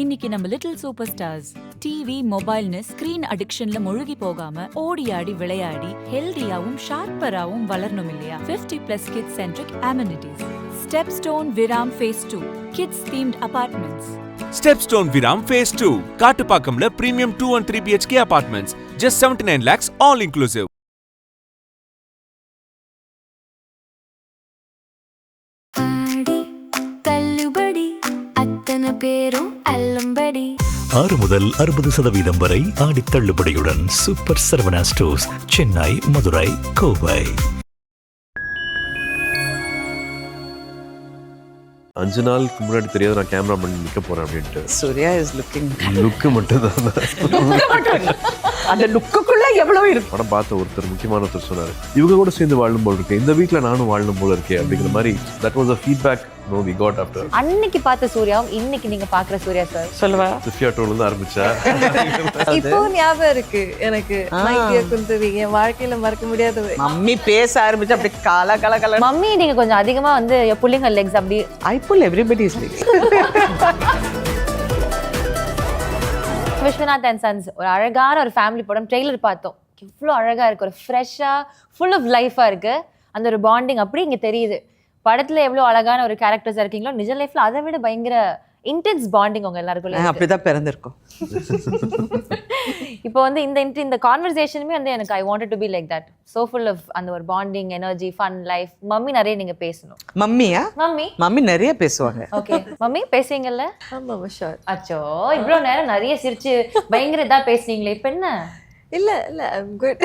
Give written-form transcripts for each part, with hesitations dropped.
இன்னைக்கு நம்ம little super stars TV மொபைல்னு ஸ்கிரீன் அடிக்ஷன்ல முழுகி போகாம ஓடி ஆடி விளையாடி ஹெல்தியாவும் ஷார்ப்பராவும் வளரணும் இல்லையா? 50+ kids centric amenities. Stepstone Viram Phase 2 Kids themed apartments. Stepstone Viram Phase 2 காட்டுப்பாக்கம்ல premium 2 and 3 BHK apartments just 79 lakhs all inclusive. பேரும் 6 முதல் 60% வரை ஆடி தள்ளுபடியுடன் சூப்பர் சரவணா ஸ்டோர்ஸ், சென்னை, மதுரை, கோவை. 5 நாளுக்கு முன்னாடி தெரியாது நான் கேமரா பண்ணி நிற்க போறேன் அப்படின்ட்டு. சூர்யா இஸ் லுக்கிங் லுக்கு மட்டும் தான். அந்த லுக்குக்குள்ள எவ்வளவு இருக்கு. படம் பார்த்த ஒருத்தர் முக்கியமான ஒருத்தர் சொன்னாரு, இவங்க கூட சேர்ந்து வாழணும் போல இருக்கு, இந்த வீக்ல நானும் வாழணும் போல இருக்கே அப்படிங்கிற மாதிரி. That was a feedback no we got after. அன்னைக்கு பார்த்த சூர்யாவும் இன்னைக்கு நீங்க பாக்குற சூர்யா சார் சொல்லுவா. சிஃபியா டோன்ல இருந்து ஆரம்பிச்சா இப்போ ஞாபகம் இருக்கு எனக்கு. மைக்கிய குந்தவி என் வாழ்க்கையில மறக்க முடியாத. மம்மி பேச ஆரம்பிச்சு அப்படி கால கால கால. மம்மி நீங்க கொஞ்சம் அதிகமா வந்து புல்லிங் ஹர் லெக்ஸ் அப்படி. I pull everybody's legs. Viswanath and sons ஒரு அழகான ஒரு ஃபேமிலி படம். ட்ரெய்லர் பார்த்தோம், எவ்வளோ அழகா இருக்கு, ஒரு ஃப்ரெஷ்ஷா ஃபுல் ஆஃப் லைஃபா இருக்கு. அந்த ஒரு பாண்டிங் அப்படி இங்க தெரியுது. படத்துல எவ்வளவு அழகான ஒரு கேரக்டர்ஸா இருக்கீங்களோ நிஜ லைஃப்ல அதை விட பயங்கர இன்டென்ஸ் பாண்டிங் உங்க எல்லாருக்குள்ள. அப்படிதான் பிறந்திருக்கோம். இப்போ வந்து இந்த கான்வர்சேஷனுமே வந்து எனக்கு I wanted to be like that, so full of அந்த ஒரு bonding, energy, fun life. Mummy நிறைய நீங்க பேசணும். மம்மியா? மம்மி மம்மி நிறைய பேசுவாங்க. ஓகே மம்மி பேசுவீங்கல்ல? ஆமா ஷூர். அச்சோ இவ்வளவு நேரம் நிறைய சிரிச்சு பயங்கர இதா பேசுனீங்களே, இப்ப என்ன? இல்ல I'm good.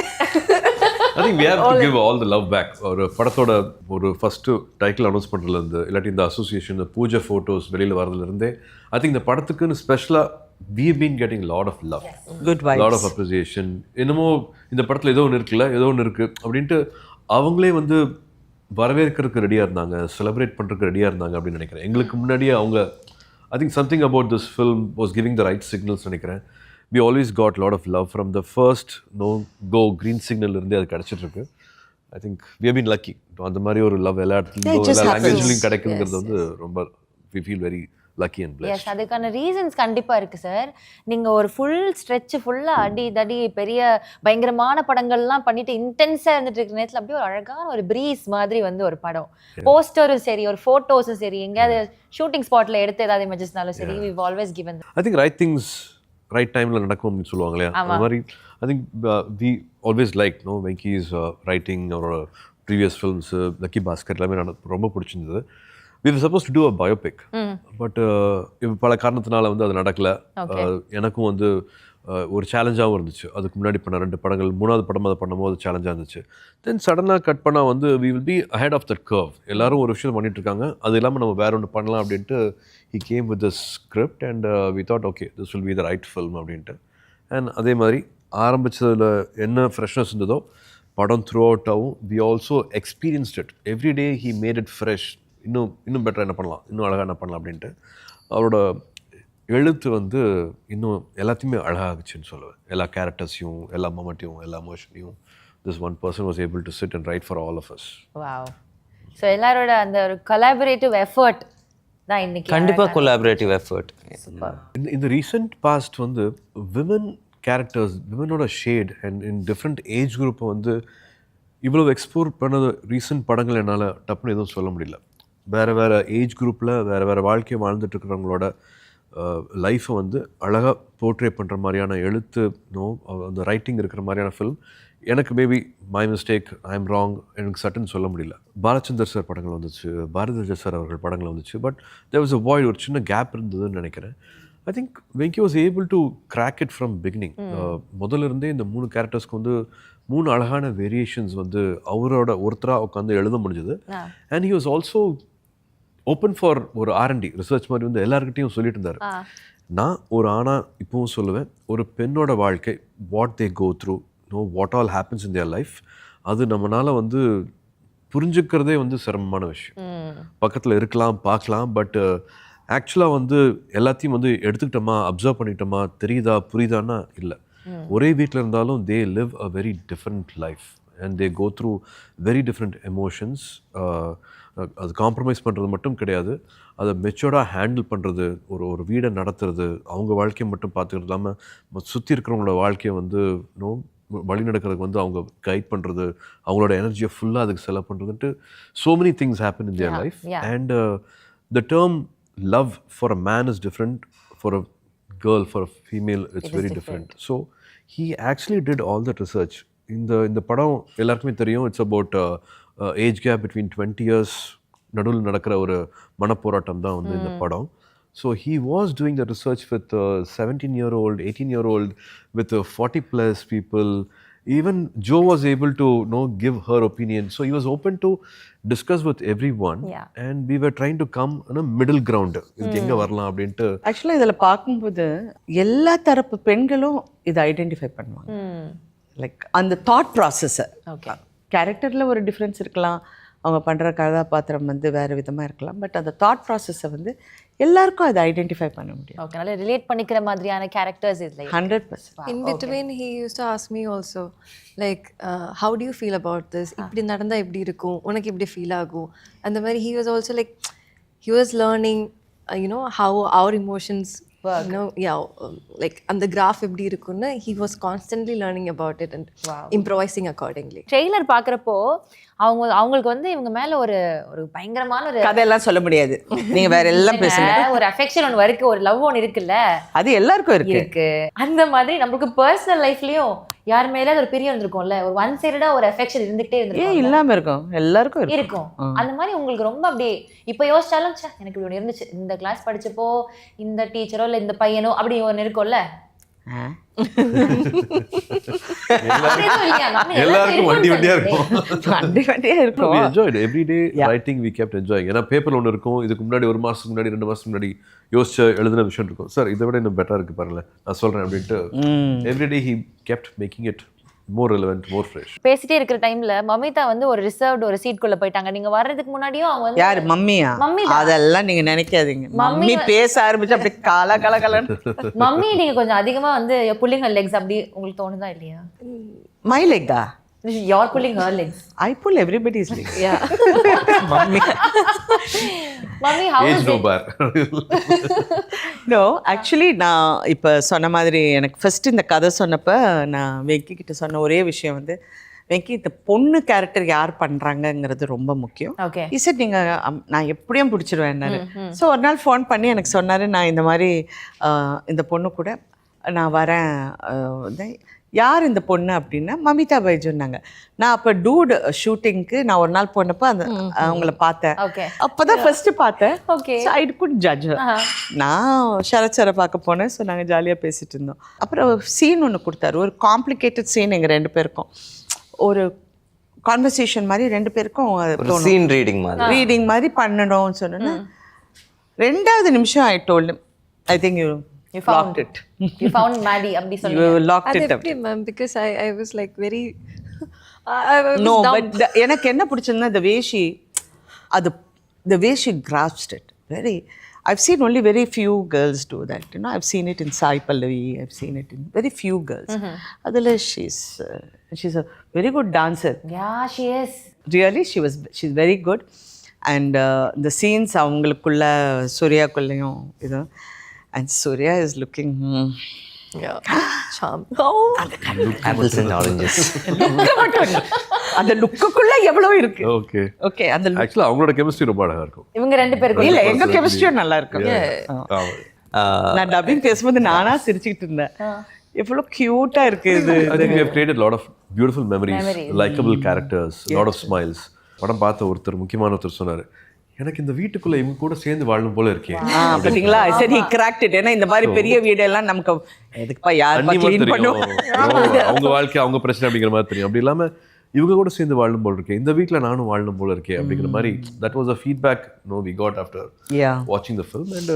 I think we have to give all the love back. ஒரு படத்தோட ஒரு ஃபர்ஸ்ட் டைட்டில் அனௌன்ஸ் பண்றதுல இருந்து இல்லாட்டி இந்த அசோசியேஷன், இந்த பூஜை போட்டோஸ் வெளியில வரதுல இருந்தே I think இந்த படத்துக்குன்னு ஸ்பெஷலா we have been getting lot of love, good vibes, lot of appreciation. என்னமோ இந்த படத்துல ஏதோ ஒன்று இருக்குல்ல, ஏதோ ஒன்று இருக்கு அப்படின்ட்டு அவங்களே வந்து வரவேற்கிறதுக்கு ரெடியா இருந்தாங்க, செலிப்ரேட் பண்றதுக்கு ரெடியா இருந்தாங்க அப்படின்னு நினைக்கிறேன். எங்களுக்கு முன்னாடியே அவங்க I think something about this film was giving the right signals நினைக்கிறேன். We always got a lot of love from the first go green signal இருந்தே அது கிடைச்சிட்டு இருக்கு. I think we have been lucky. அந்த மாதிரி ஒரு லவ் எல்லா இடத்துலையும் எல்லா லாங்குவேஜ்லையும் கிடைக்குங்கிறது வந்து ரொம்ப we feel very lucky and blessed. Yes, அதுக்கான ரீசன்ஸ் கண்டிப்பா இருக்கு சார். நீங்க ஒரு ஃபுல் ஸ்ட்ரெச் ஃபுல்லா அடி தடி பெரிய பயங்கரமான படங்கள்லாம் பண்ணிட்டு இன்டென்ஸா இருந்துட்டு இருக்கிற நேரத்துல அப்படியே ஒரு அழகான ஒரு பிரீஸ் மாதிரி வந்து ஒரு படம், போஸ்டரும் சரி ஒரு போட்டோஸும் சரி எங்கேயாவது ஷூட்டிங் ஸ்பாட்ல எடுத்து ஏதாவது இமேஜஸ்னாலும் சரி, we've always given them. I think right things right டைம்ல நடக்கும் அப்படின்னு சொல்லுவாங்க இல்லையா, அந்த மாதிரி I think we always like Venky's writing or previous films, lucky Bhaskar எல்லாமே ரொம்ப பிடிச்சிருந்தது. We were supposed to do a biopic, but பல காரணத்தினால வந்து அது நடக்கல. எனக்கும் வந்து ஒரு சேலஞ்சாகவும் இருந்துச்சு. அதுக்கு முன்னாடி பண்ண 2 படங்கள், 3வது படம் அதை பண்ணும்போது சேலஞ்சாக இருந்துச்சு. தென் சடனாக கட் பண்ணால் வந்து we will be ahead of that curve. எல்லாரும் ஒரு விஷயம் பண்ணிட்டு இருக்காங்க, அது இல்லாமல் நம்ம வேற ஒன்று பண்ணலாம் அப்படின்ட்டு he came with the script and we thought okay this will be the right film அப்படின்ட்டு. அண்ட் அதே மாதிரி ஆரம்பித்ததில் என்ன ஃப்ரெஷ்னஸ் இருந்ததோ படம் through அவுட்டாகவும் we also experienced it. every day he made it fresh. இன்னும் பெட்டராக என்ன பண்ணலாம், இன்னும் அழகாக என்ன பண்ணலாம் அப்படின்ட்டு அவரோட எழுத்து வந்து இன்னும் எல்லாத்தையுமே அழகாகுச்சுன்னு சொல்லுவேன். எல்லா கேரக்டர்ஸையும், எல்லா மொமெண்ட்டையும், எல்லா எமோஷனையும் this one person was able to sit and write for all of us. Wow. So எல்லாரோட அந்த ஒரு collaborative effort தான் இன்னைக்கு. கண்டிப்பா collaborative effort. இந்த ரீசெண்ட் பாஸ்ட் வந்து விமன் கேரக்டர்ஸ், விமனோட shade and in different age குரூப்பை வந்து இவ்வளோ எக்ஸ்ப்ளோர் பண்ணது ரீசெண்ட் படங்கள் என்னால் டப்புன்னு எதுவும் சொல்ல முடியல. வேறு ஏஜ் குரூப்பில் வேறு வாழ்க்கையை வாழ்ந்துட்டு இருக்கிறவங்களோட லைஃப்பை வந்து அழகாக போர்ட்ரே பண்ணுற மாதிரியான எழுத்து அந்த ரைட்டிங் இருக்கிற மாதிரியான ஃபில்ம் எனக்கு maybe my mistake, I am wrong, எனக்கு சட்டுன்னு சொல்ல முடியல. பாலச்சந்தர் சார் படங்கள் வந்துச்சு, பாரதிராஜா சார் அவர்கள் படங்கள் வந்துச்சு, but there was a void, ஒரு சின்ன கேப் இருந்ததுன்னு நினைக்கிறேன். I think Venky was able to crack it from beginning. முதல்ல இருந்தே இந்த 3 கேரக்டர்ஸ்க்கு வந்து 3 அழகான வேரியேஷன்ஸ் வந்து அவரோட ஒருத்தராக உட்காந்து எழுத முடிஞ்சது. And he was also open for ஒரு R&D ரிசர்ச் மாதிரி வந்து எல்லாருக்கிட்டையும் சொல்லிட்டு இருந்தார். நான் ஒரு ஆணாக இப்போவும் சொல்லுவேன், ஒரு பெண்ணோட வாழ்க்கை, what they go through, what all happens in their life, அது நம்மளால் வந்து புரிஞ்சுக்கிறதே வந்து சிரமமான விஷயம். பக்கத்தில் இருக்கலாம், பார்க்கலாம், பட் ஆக்சுவலாக வந்து எல்லாத்தையும் வந்து எடுத்துக்கிட்டோமா, அப்சர்வ் பண்ணிக்கிட்டோமா, தெரியுதா புரியுதான்னா இல்லை. ஒரே வீட்டில் இருந்தாலும் they live a very different life and they go through very different emotions. அது காம்ப்ரமைஸ் பண்ணுறது மட்டும் கிடையாது, அதை மெச்சூர்டாக ஹேண்டில் பண்ணுறது, ஒரு வீடை நடத்துறது, அவங்க வாழ்க்கையை மட்டும் பார்த்துக்கிறது இல்லாமல் சுற்றி இருக்கிறவங்களோட வாழ்க்கையை வந்து வழி நடக்கிறதுக்கு வந்து அவங்க கைட் பண்ணுறது, அவங்களோட எனர்ஜியை ஃபுல்லாக அதுக்கு செலவு பண்ணுறதுன்ட்டு so many things happen in their life. And the term love for a man is different, for a girl, for a female it's very different. So he actually did all that research. இந்த படம் எல்லாருக்குமே தெரியும், it's about age gap between 20 years நடுவில் நடக்கிற ஒரு மனப்போராட்டம் தான் வந்து இந்த படம். So he was doing the research with 17-year-old, 18-year-old, with 40+ people. Even Joe was able to give her opinion. So he was open to discuss with everyone. And we were trying to come on a middle ground. இதுக்கு எங்க வரலாம் அப்படின்ட்டு. ஆக்சுவலா இதில் பார்க்கும்போது எல்லா தரப்பு பெண்களும் இதை ஐடென்டிஃபை பண்ணுவாங்க. லைக் அந்த தாட் ப்ராசஸை, கேரக்டரில் ஒரு டிஃப்ரென்ஸ் இருக்கலாம், அவங்க பண்ணுற கதாபாத்திரம் வந்து வேறு விதமாக இருக்கலாம், பட் அந்த தாட் ப்ராசஸை வந்து எல்லாருக்கும் அதை ஐடென்டிஃபை பண்ண முடியும். ஓகே, நல்லா ரிலேட் பண்ணிக்கிற மாதிரியான கேரக்டர்ஸ் இதில் 100%. In between he used to ask me also like how do you feel about this, இப்படி நடந்தா எப்படி இருக்கும், உனக்கு எப்படி ஃபீல் ஆகும், அந்த மாதிரி he was also like he was learning how our emotions work. Like அந்த கிராஃப் எப்படி இருக்கும்னு he was constantly learning about it and improvising accordingly. Trailer பார்க்குறப்போ அவங்களுக்கு வந்து இவங்க மேல ஒரு பயங்கரமான ஒரு கதையெல்லாம் சொல்ல முடியாது, நீங்க வேற எல்லாம் பேசுங்க. ஒரு அஃபெக்ஷன் ஒன்று இருக்கு, ஒரு லவ் ஒன்று இருக்குல்ல, அது எல்லாருக்கும் இருக்கு. அந்த மாதிரி நம்மளுக்கு பர்சனல் லைஃப்லயும் யார் மேல ஒரு பிரியம் இருந்திருக்கும்ல, ஒரு ஒன் சைடடா ஒரு அஃபெக்ஷன் இருந்துகிட்டே இருந்திருக்கும். ஏன் இல்லாம இருக்கும், எல்லாருக்கும் இருக்கும். அந்த மாதிரி உங்களுக்கு ரொம்ப அப்படி இப்ப யோசிச்சாலும் எனக்கு இப்படி ஒன்று இருந்துச்சு, இந்த கிளாஸ் படிச்சப்போ இந்த டீச்சரோ இல்ல இந்த பையனோ அப்படி ஒன்று இருக்கும்ல, எல்லாருக்கும் வண்டி வண்டியா இருக்கும். We enjoyed every day writing, we kept enjoying. ஏன்னா பேப்பர்ல ஒன்று இருக்கும், இதுக்கு முன்னாடி 1 மாசத்துக்கு முன்னாடி 2 மாசத்துக்கு முன்னாடி யோசிச்ச எழுதின விஷயம் இருக்கும், சார் இதை விட இன்னும் பெட்டரா இருக்கு பாருங்களேன் நான் சொல்றேன் அப்படின்ட்டு everyday he kept making it more relevant, more fresh. பேசிட்டே இருக்கிற டைம்ல மமிதா வந்து ஒரு ரிசர்வ்ட் ஒரு சீட் குள்ள போயிட்டாங்க. நீங்க வர்றதுக்கு முன்னாடியும் அவங்க வந்து யார் மம்மியா? அதெல்லாம் நீங்க நினைக்காதீங்க, மம்மி பேச ஆரம்பிச்சு அப்படி கால மம்மி நீங்க கொஞ்சம் அதிகமா வந்து pulling her legs அப்படி உங்களுக்கு தோணுதா இல்லையா? My leg ah? You're pulling her legs. I pull everybody's legs. Yeah. Mummy, how is it? No bar. No, actually நான் இப்போ சொன்ன மாதிரி எனக்கு ஃபர்ஸ்ட் இந்த கதை சொன்னப்போ நான் வெங்கி கிட்ட சொன்ன ஒரே விஷயம் வந்து, வெங்கி இந்த பொண்ணு கேரக்டர் யார் பண்ணுறாங்கங்கிறது ரொம்ப முக்கியம். ஓகே, இசட் நீங்கள் நான் எப்படியும் பிடிச்சிருவேன்னாரு. ஸோ ஒரு நாள் ஃபோன் பண்ணி எனக்கு சொன்னார், நான் இந்த மாதிரி இந்த பொண்ணு கூட நான் வரேன், யார் இந்த பொண்ணு அப்படின்னா மமிதா பைஜுன்னாங்க. நான் அப்போ டூட் ஷூட்டிங்க்கு நான் ஒரு நாள் போனப்போ அந்த அவங்கள பார்த்தேன். அப்போதான் ஃபர்ஸ்ட் பார்த்தேன். I could judge. நான் சரத் சாரை பார்க்க போனேன். ஸோ நாங்கள் ஜாலியாக பேசிட்டு இருந்தோம். அப்புறம் சீன் ஒன்று கொடுத்தாரு, ஒரு காம்ப்ளிகேட்டட் சீன் எங்கள் 2 பேருக்கும், ஒரு கான்வர்சேஷன் மாதிரி 2 பேருக்கும் சீன் ரீடிங் மாதிரி பண்ணணும்னு சொன்னேன்னா 2வது நிமிஷம் I told him, I think you found it. You found Maddie abdi sollu. You locked it up. Ma'am, because I was like very no, but எனக்கு என்ன பிடிச்சதுன்னா the way she grasped it. Very, I've seen only very few girls do that. I've seen it in Sai Pallavi, I've seen it in very few girls. Adala she's a very good dancer. Yeah, she is. Really, she's very good. And the scenes அவங்களுக்குள்ள சூர்யாக்குள்ளேயும் இது, and Suriya is looking charm. Apples and oranges. அந்த லுக்குக்குள்ள எவ்வளவு இருக்கு. Okay அந்த ஆக்சுவலா அவங்களோட chemistry ரொம்ப அழகா இருக்கும். இவங்க 2 பேருக்கு இல்ல எங்க கெமிஸ்ட்ரியும் நல்லா இருக்கும். நான் டப்பிங் பேசும்போது நானா சிரிச்சிட்டு இருந்தேன், எவ்வளவு கியூட்டா இருக்கு இது. I think we have created a lot of beautiful memories, likable characters, lot of smiles. படம் பார்த்த ஒருத்தர் முக்கியமான ஒருத்தர் சொன்னாரு, எனக்கு இந்த வீட்டுக்குள்ள இவங்க கூட சேர்ந்து வாழணும் போல இருக்கே. பாத்தீங்களா, சரி he cracked it. ஏன்னா இந்த மாதிரி பெரிய வீடு எல்லாம் நமக்கு எதுக்குப்பா யார் க்ளீன் பண்ணுவோம், அவங்க வாழ்க்கை அவங்க பிரச்சனை அப்படிங்கிற மாதிரி தெரியும். அப்படி இல்லாம இவங்க கூட சேர்ந்து வாழணும் போல இருக்கே, இந்த வீட்டில் நானும் வாழணும் போல இருக்கே அப்படிங்கிற மாதிரி that was a feedback we got after watching the film. And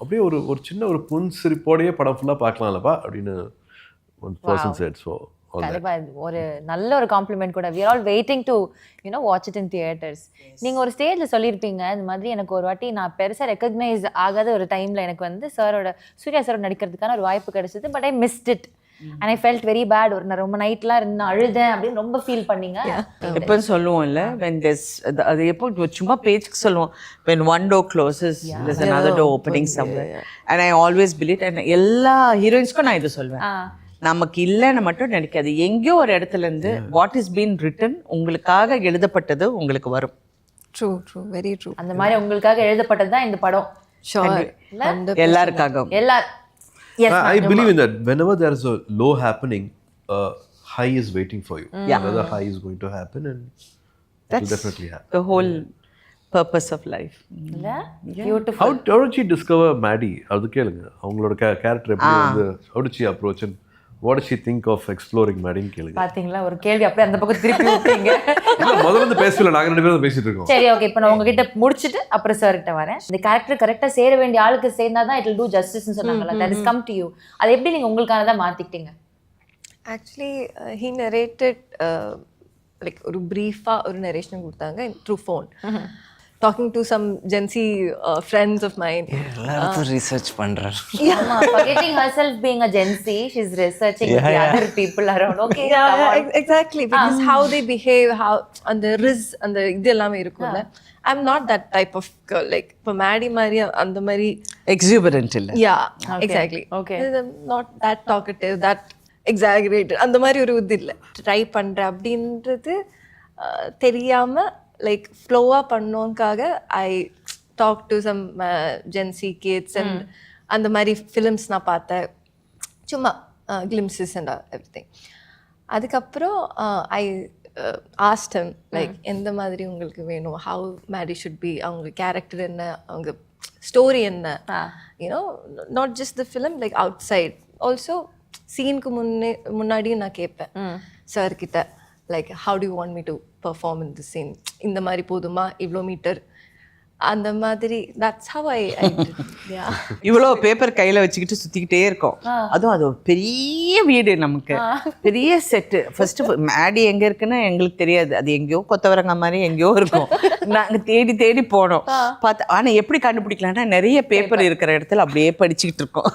அப்படியே ஒரு சின்ன ஒரு புன்சிரிப்போடையே படம் ஃபுல்லா பார்க்கலாம்லப்பா அப்படின்னு one person said. So கண்டிப்பா ஒரு நல்ல ஒரு காம்ப்ளிமெண்ட் கூட. we are all waiting to watch it in theaters. நீங்க ஒரு ஸ்டேஜ்ல சொல்லியிருப்பீங்க இந்த மாதிரி, எனக்கு ஒரு வாட்டி நான் பெருசா ரெகக்னைஸ் ஆகாத ஒரு டைம்ல எனக்கு வந்து சூர்யா சாரோட நடிக்கிறதுக்கான ஒரு வாய்ப்பு கிடைச்சது, but I missed it and I felt very bad. ஒரு நான் ரொம்ப நைட்லாம் இருந்து அழுதேன் அப்படின்னு ரொம்ப ஃபீல் பண்ணீங்க. எப்போ சொல்லுவோம்ல when there's அது எப்போ சும்மா பேச்சுக்கு சொல்லுவோம் when one door closes there's another door opening somewhere and I always believe and எல்லா ஹீரோயின்ஸ்க்கும் நான் இது சொல்வேன். நமக்கு இல்லைன்னு மட்டும் நினைக்காது. எங்கேயோ ஒரு இடத்துல இருந்து வாட் இஸ் பீன் ரிட்டன் உங்களுக்காக எழுதப்பட்டது உங்களுக்கு வரும். True very true. அந்த மாதிரி உங்களுக்காக எழுதப்பட்டது தான் இந்த படம். எல்லாருக்காகவும் I believe in that. Whenever there is a low happening, high is waiting for you. Another high is going to happen and it will definitely happen. The whole purpose of life. Beautiful. How did she discover Maddie? அது கேளுங்க. அவங்களோட character எப்படி வந்து how did she approach and what did she think of exploring Maddie கேளுங்க. பாத்தீங்களா ஒரு கேள்வி அப்படியே அந்த பக்கம் திருப்பி விட்டீங்க. இல்ல முதல்ல இருந்து பேசல, நாங்க ரெண்டு பேரும் பேசிட்டு இருக்கோம். சரி ஓகே, இப்போ நான் உங்ககிட்ட முடிச்சிட்டு அப்புறம் சார் கிட்ட வரேன். இந்த கேரக்டர் கரெக்டா சேர வேண்டிய ஆளுக்கு சேர்ந்தாதான் it will do justice ன்னு சொன்னாங்கல்ல. that is come to you. அது எப்படி நீங்க உங்களுக்கானதா மாத்திக்கிட்டீங்க? Actually he narrated like ஒரு பிரீஃபா ஒரு நரேஷன் கொடுத்தாங்க through phone. Talking to some Gen Z friends of mine. எல்லாரும் ரிசர்ச் பண்றாரு. ஆமா, forgetting herself being a Gen Z, she's researching with the other people around. Okay, exactly, because how they behave, how and the riz and the இதெல்லாம் இருக்கும்ல. I'm not that type of girl. Like for Maddie Maria and the Mari exuberant இல்ல. Yeah, exactly. Okay. I'm not that talkative, that exaggerated. அந்த மாதிரி ஒரு இது இல்ல. Try பண்ற அப்படின்றது தெரியாம like ஃப்ளோவாக பண்ணோங்காக I talk to some Gen Z kids and அந்த மாதிரி ஃபிலிம்ஸ் நான் பார்த்தேன், சும்மா கிளிம்ஸஸ் அண்ட் எவ்ரிதிங். அதுக்கப்புறம் ஐ ஆஸ்ட் ஹிம் லைக் எந்த மாதிரி உங்களுக்கு வேணும், ஹவு மேடி ஷுட் பி, அவங்க கேரக்டர் என்ன, அவங்க ஸ்டோரி என்ன, you know not just the film like outside also. சீனுக்கு முன்னாடியும் நான் கேட்பேன் சார்கிட்ட like how do you want me to perform in the scene, இந்த மாதிரி போதுமா, இவ்வளோ மீட்டர், அந்த மாதிரி. that's how I did. Yeah. இவ்வளோ பேப்பர் கையில் வச்சுக்கிட்டு சுற்றிக்கிட்டே இருக்கோம். அதுவும் அது பெரிய வீடு, நமக்கு பெரிய செட்டு. ஃபர்ஸ்ட்டு மேடி எங்கே இருக்குன்னு எங்களுக்கு தெரியாது. அது எங்கேயோ கொத்தவரங்க மாதிரி எங்கேயோ இருக்கும். நாங்கள் தேடி தேடி போனோம் பார்த்தா. ஆனால் எப்படி கண்டுபிடிக்கலாம்னா நிறைய பேப்பர் இருக்கிற இடத்துல அப்படியே படிச்சுக்கிட்டு இருக்கோம்.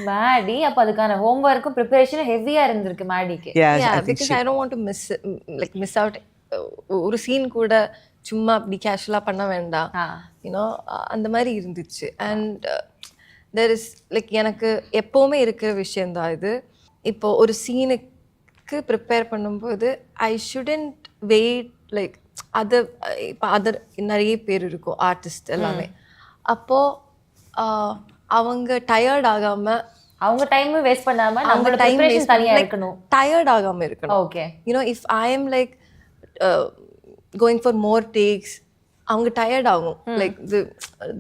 மேடி அப்போ அதுக்கான ஹோம்ஒர்க்கும் ப்ரிப்பரேஷனும் ஹெவியாக இருந்திருக்கு மேடிக்கு. because I don't want to miss out. ஒரு சீன் கூட சும்மா அப்படி கேஷுவலாக பண்ண வேண்டாம், யூனோ அந்த மாதிரி இருந்துச்சு. அண்ட் தெர் இஸ் லைக் எனக்கு எப்போவுமே இருக்கிற விஷயந்தான் இது. இப்போ ஒரு சீனுக்கு ப்ரிப்பேர் பண்ணும்போது I shouldn't wait like other. இப்போ அதர் நிறைய பேர் இருக்கும் ஆர்டிஸ்ட் எல்லாமே. அப்போது அவங்க டயர்ட் ஆகாமல், அவங்க டைமும் வேஸ்ட் பண்ணாம நம்ம டைம் வேஸ்ட் தனியா இருக்கணும், டயர்ட் ஆகாம இருக்கணும். Okay, you know if I am like going for more takes, அவங்க டயர்ட் ஆகும். like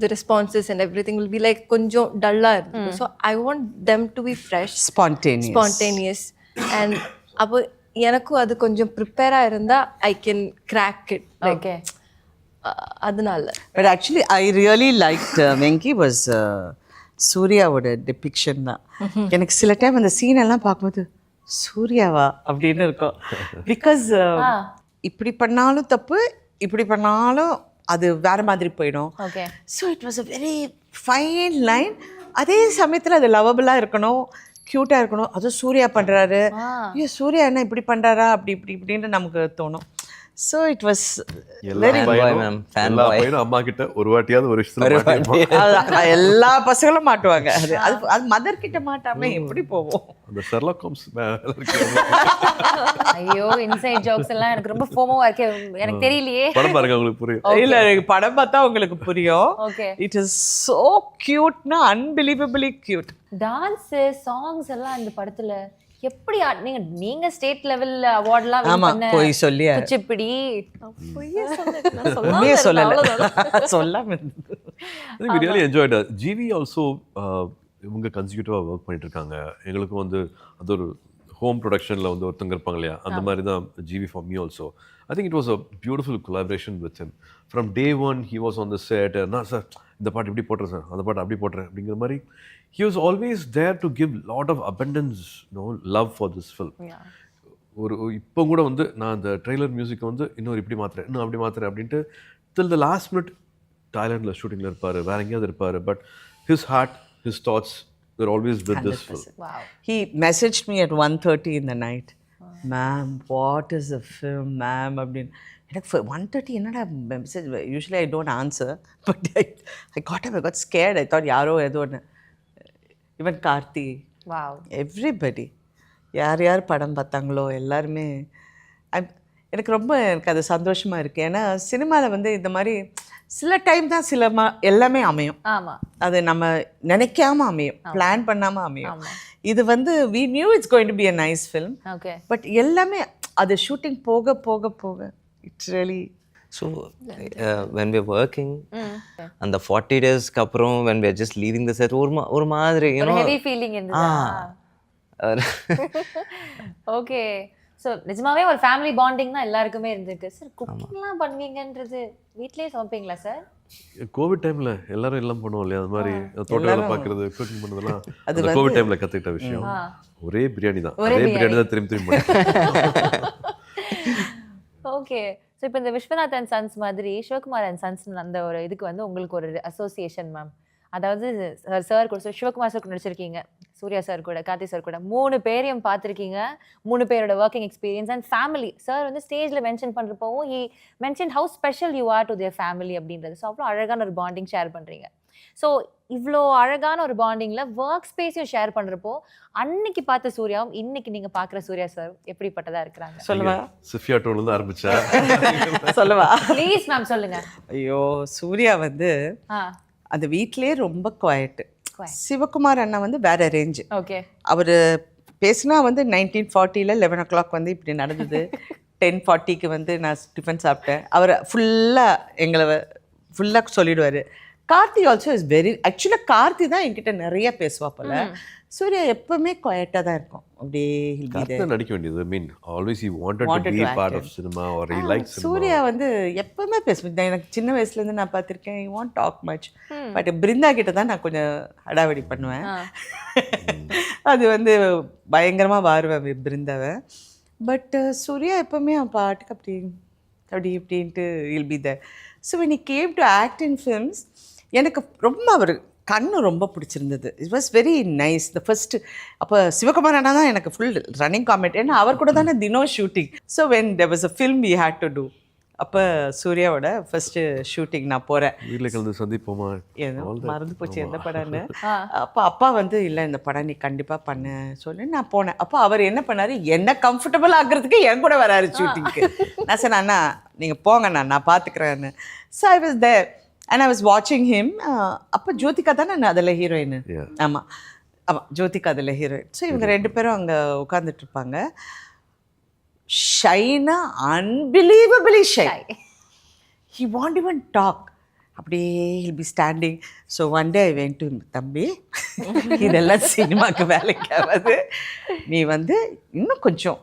the responses and everything will be like கொஞ்சம் டல்லா இருக்கும். so I want them to be fresh, spontaneous and அப்போ எனக்கும் அது கொஞ்சம் ப்ரிப்பேரா இருந்தா I can crack it. okay, அதனால. but actually I really liked Venky was சூர்யாவோட டிபிக்ஷன் தான். எனக்கு சில டைம் அந்த சீன் எல்லாம் பார்க்கும்போது சூர்யாவா அப்படின்னு இருக்கும். பிகாஸ் இப்படி பண்ணாலும் தப்பு, இப்படி பண்ணாலும் அது வேற மாதிரி போயிடும். So it was a very fine line. அதே சமயத்தில் அது லவபிளாக இருக்கணும், க்யூட்டாக இருக்கணும். அதுவும் சூர்யா பண்ணுறாரு, ஐயோ சூர்யா என்ன இப்படி பண்ணுறாரா அப்படி இப்படி இப்படின்னு நமக்கு தோணும். ஸோ இட் வாஸ் வெரி அம்மா கிட்ட ஒரு வாட்டியாவது ஒரு எல்லா பசங்களும் மாட்டுவாங்க. அது அது மதர் கிட்ட மாட்டாம எப்படி போவோம்? அந்த ஷெர்லாக் ஹோம்ஸ் ஐயோ இன்சைட் ஜோக்ஸ் எல்லாம் எனக்கு ரொம்ப ஃபோமோவா இருக்கு. எனக்கு தெரியலையே. படம் பாருங்க உங்களுக்கு புரியும். இல்ல படம் பார்த்தா உங்களுக்கு புரியும். இட் இஸ் சோ கியூட்னா அன்பிலீவபிளி கியூட். டான்ஸ் சாங்ஸ் எல்லாம் இந்த படத்துல எப்படி நீங்க ஸ்டேட் லெவல் அவார்ட்லாம் வின் பண்ண போய் சொல்லியா குச்சிப்பிடி போய் சொல்லாம we really enjoyed it. GV also இவங்க கன்சிக்யூட்டிவாக ஒர்க் பண்ணிட்டு இருக்காங்க. எங்களுக்கும் வந்து அது ஒரு ஹோம் ப்ரொடக்ஷனில் வந்து ஒருத்தங்க இருப்பாங்க இல்லையா, அந்த மாதிரி தான் GV for me also. I think it was a beautiful collaboration with him. From day one he was on the set. நான் சார் இந்த பாட்டு இப்படி போட்டுறேன் சார், அந்த பாட்டு அப்படி போட்டுறேன் அப்படிங்கிற மாதிரி. He was always there to give lot of abundance, love for this film. ஒரு இப்போ கூட வந்து நான் அந்த ட்ரெய்லர் மியூசிக்கை வந்து இன்னொரு இப்படி மாத்துறேன், இன்னும் அப்படி மாத்துறேன் அப்படின்ட்டு till the last minute தாய்லாண்டில் ஷூட்டிங்கில் இருப்பார், வேற எங்கேயாவது இருப்பார். But his heart, his thoughts they're always with this film. 100%. Wow. He messaged me at 1:30 in the night. Ma'am, what is the film, ma'am? அப்படின்னு எனக்கு 1:30 என்னடா message. Usually I don't answer, but I got scared. I thought யாரோ ஏதோ ஒன்று. Even Karthi, everybody யார் யார் படம் பார்த்தாங்களோ எல்லாருமே எனக்கு ரொம்ப அது சந்தோஷமாக இருக்குது. ஏன்னா சினிமாவில் வந்து இந்த மாதிரி சில டைம் தான் எல்லாமே அமையும். அது நம்ம நினைக்காம அமையும், பிளான் பண்ணாமல் அமையும். இது வந்து we knew it's going to be a nice film. But எல்லாமே அது ஷூட்டிங் போக போக போக it's really. So when we're working and the 40 days அப்புறம் when we're just leaving the set ஒரு மாதிரி you know heavy feeling இருந்ததா? ஓகே. ஸோ நிஜமாவே ஒரு ஃபேமிலி பாண்டிங் தான் எல்லாருக்குமே இருந்திருக்கு. சார் குக்கிங்லாம் பண்ணுவீங்கன்றது வீட்லயே சமைப்பீங்களா சார்? கோவிட் டைம்ல எல்லாரும் எல்லாம் பண்ணுவோம் இல்லையா, அது மாதிரி தோட்டங்களை பார்க்கறது, குக்கிங் பண்ணுறதுலாம் அது கோவிட் டைம்ல கற்றுக்கிட்ட விஷயம். ஒரே பிரியாணி தான், ஒரே பிரியாணி தான் திரும்பி திரும்பி. ஓகே. ஸோ இப்போ இந்த விஸ்வநாத் அண்ட் சன்ஸ் மாதிரி சிவகுமார் அண்ட் சன்ஸ் அந்த ஒரு இதுக்கு வந்து உங்களுக்கு ஒரு அசோசியேஷன் மேம். அதாவது சார் கூட சிவகுமார் சார் கூட நடிச்சிருக்கீங்க, சூர்யா சார் கூட, கார்த்தி சார் கூட 3 பேரையும் பார்த்துருக்கீங்க. 3 பேரோட working experience and family. Sir வந்து ஸ்டேஜில் மென்ஷன் பண்ணுறப்பவும் he mention how special you are to their family அப்படின்றது. ஸோ அவ்வளோ அழகான ஒரு பாண்டிங் ஷேர் பண்ணுறீங்க. ஸோ இவ்வளோ அழகான ஒரு பாண்டிங்கில் ஒர்க் ஸ்பேஸையும் ஷேர் பண்ணுறப்போ அன்னைக்கு பார்த்த சூர்யாவும் இன்னைக்கு நீங்கள் பார்க்குற சூர்யா சார் எப்படிப்பட்டதாக இருக்கிறாங்க? சொல்லுவா, சிஃபியா டோன்லேருந்து ஆரம்பிச்சா சொல்லவா ப்ளீஸ் மேம் சொல்லுங்கள். ஐயோ, சூர்யா வந்து அந்த வீட்டிலே ரொம்ப குவாய்ட்டு. சிவகுமார் அண்ணா வந்து வேற ரேஞ்சு. ஓகே. அவர் பேசினா வந்து 1940 11 o'clock வந்து இப்படி நடந்தது, 10:40 வந்து நான் டிஃபன் சாப்பிட்டேன். அவர் எங்களை ஃபுல்லாக சொல்லிடுவார். கார்த்தி ஆல்சோ இஸ் வெரி, ஆக்சுவலாக கார்த்தி தான் என்கிட்ட நிறைய பேசுவா போல. சூர்யா எப்பவுமே குவாய்ட்டாக தான் இருக்கும். அப்படியே நடிக்க வேண்டியது. Mean always he wanted to be part of cinema or he likes cinema. Suriya வந்து எப்பவுமே பேசுவேன். எனக்கு சின்ன வயசுலேருந்து நான் பார்த்துருக்கேன். He want talk much. But Brinda கிட்ட தான் நான் கொஞ்சம் அடாவடி பண்ணுவேன். அது வந்து பயங்கரமாக வாருவேன் பிருந்தாவை. பட் சூர்யா எப்பவுமே அவன் பாட்டுக்கு அப்படி இப்படின்ட்டு will be there. So when he came to act in films, எனக்கு ரொம்ப அவர் கண்ணு ரொம்ப பிடிச்சிருந்தது. It was very nice. The first அப்போ சிவகுமார் அண்ணா தான் எனக்கு ஃபுல் ரன்னிங் காமெண்ட். ஏன்னா அவர் கூட தானே தினம் shooting. So when there was a film we had to do, அப்போ சூர்யாவோட ஃபர்ஸ்ட்டு ஷூட்டிங் நான் போகிறேன். வீட்டில் கலந்து சந்திப்போமா, ஏதோ மறந்து போச்சு எந்த படம்னு. அப்போ அப்பா வந்து இல்லை இந்த படம் நீ கண்டிப்பாக பண்ண சொல்லி நான் போனேன். அப்போ அவர் என்ன பண்ணார், என்ன கம்ஃபர்டபுள் ஆகிறதுக்கு என் கூட வராரு ஷூட்டிங்க்கு. நான் சொன்னேன், அண்ணா நீங்கள் போங்க நான் பார்த்துக்கிறேன்னு. So I was there and I was வாட்சிங் ஹிம். அப்போ ஜோதிகா தானே நான் அதில் ஹீரோயின். ஆமாம் ஜோதிகா அதில் ஹீரோயின். ஸோ இவங்க 2 பேரும் அங்கே உட்காந்துட்ருப்பாங்க. ஷைனா unbelievably shy. He won't even talk. அப்படியே he'll be standing. So one day I went to தம்பி, இதெல்லாம் சினிமாவுக்கு வேலைக்கு ஆகாது. நீ வந்து இன்னும் கொஞ்சம்